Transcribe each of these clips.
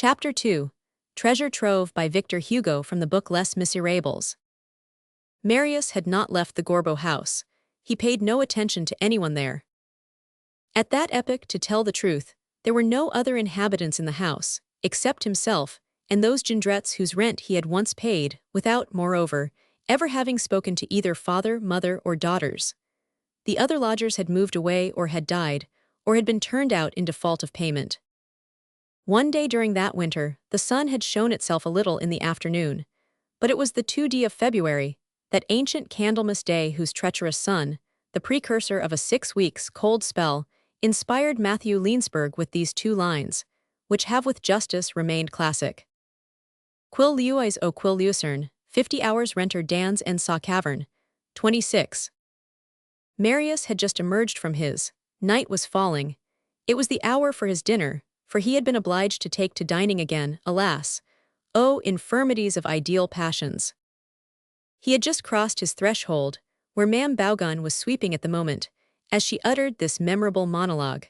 Chapter 2. Treasure Trove by Victor Hugo from the book Les Misérables. Marius had not left the Gorbeau house. He paid no attention to anyone there. At that epoch, to tell the truth, there were no other inhabitants in the house, except himself, and those Jondrettes whose rent he had once paid, without, moreover, ever having spoken to either father, mother, or daughters. The other lodgers had moved away or had died, or had been turned out in default of payment. One day during that winter, the sun had shown itself a little in the afternoon, but it was the 2d of February, that ancient Candlemas day whose treacherous sun, the precursor of a 6 weeks' cold spell, inspired Matthew Leensburg with these 2 lines, which have with justice remained classic. Quil leuis o quil leusern, 50 hours renter dans en sa cavern. 26. Marius had just emerged from his. Night was falling. It was the hour for his dinner, for he had been obliged to take to dining again, alas. Oh, infirmities of ideal passions. He had just crossed his threshold, where Ma'am Bougon was sweeping at the moment, as she uttered this memorable monologue.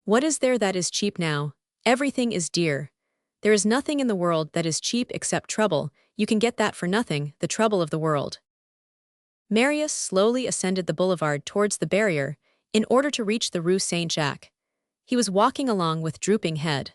What is there that is cheap now? Everything is dear. There is nothing in the world that is cheap except trouble. You can get that for nothing, the trouble of the world. Marius slowly ascended the boulevard towards the barrier, in order to reach the Rue Saint-Jacques. He was walking along with drooping head.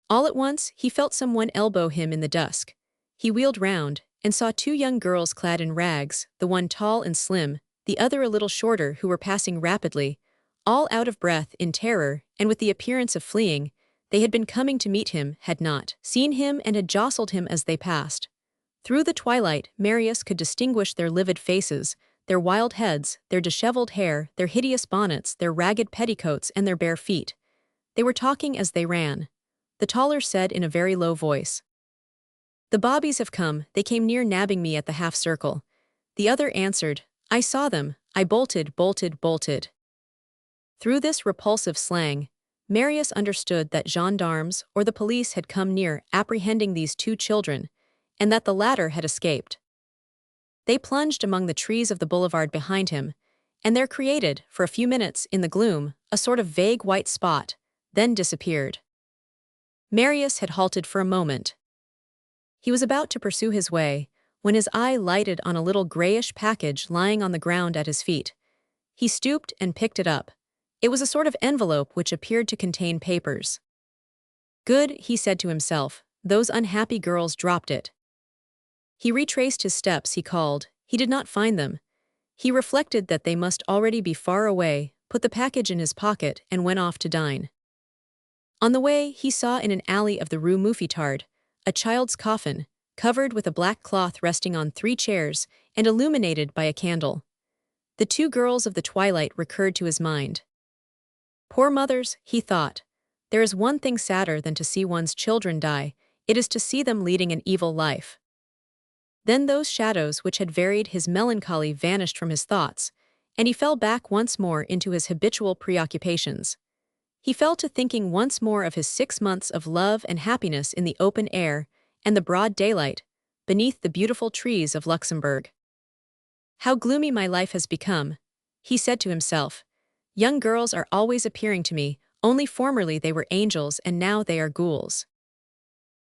All at once, he felt someone elbow him in the dusk. He wheeled round, and saw 2 young girls clad in rags, the one tall and slim, the other a little shorter, who were passing rapidly, all out of breath, in terror, and with the appearance of fleeing. They had been coming to meet him, had not seen him, and had jostled him as they passed. Through the twilight, Marius could distinguish their livid faces, their wild heads, their disheveled hair, their hideous bonnets, their ragged petticoats, and their bare feet. They were talking as they ran. The taller said in a very low voice, "The bobbies have come, they came near nabbing me at the half-circle." The other answered, "I saw them, I bolted. Through this repulsive slang, Marius understood that gendarmes or the police had come near apprehending these 2 children, and that the latter had escaped. They plunged among the trees of the boulevard behind him, and there created, for a few minutes in the gloom, a sort of vague white spot, then disappeared. Marius had halted for a moment. He was about to pursue his way, when his eye lighted on a little grayish package lying on the ground at his feet. He stooped and picked it up. It was a sort of envelope which appeared to contain papers. Good, he said to himself, those unhappy girls dropped it. He retraced his steps, he called. He did not find them. He reflected that they must already be far away, put the package in his pocket, and went off to dine. On the way, he saw in an alley of the Rue Mouffetard a child's coffin, covered with a black cloth resting on 3 chairs and illuminated by a candle. The 2 girls of the twilight recurred to his mind. Poor mothers, he thought. There is one thing sadder than to see one's children die, it is to see them leading an evil life. Then those shadows which had varied his melancholy vanished from his thoughts, and he fell back once more into his habitual preoccupations. He fell to thinking once more of his 6 months of love and happiness in the open air and the broad daylight, beneath the beautiful trees of Luxembourg. How gloomy my life has become, he said to himself. Young girls are always appearing to me, only formerly they were angels and now they are ghouls.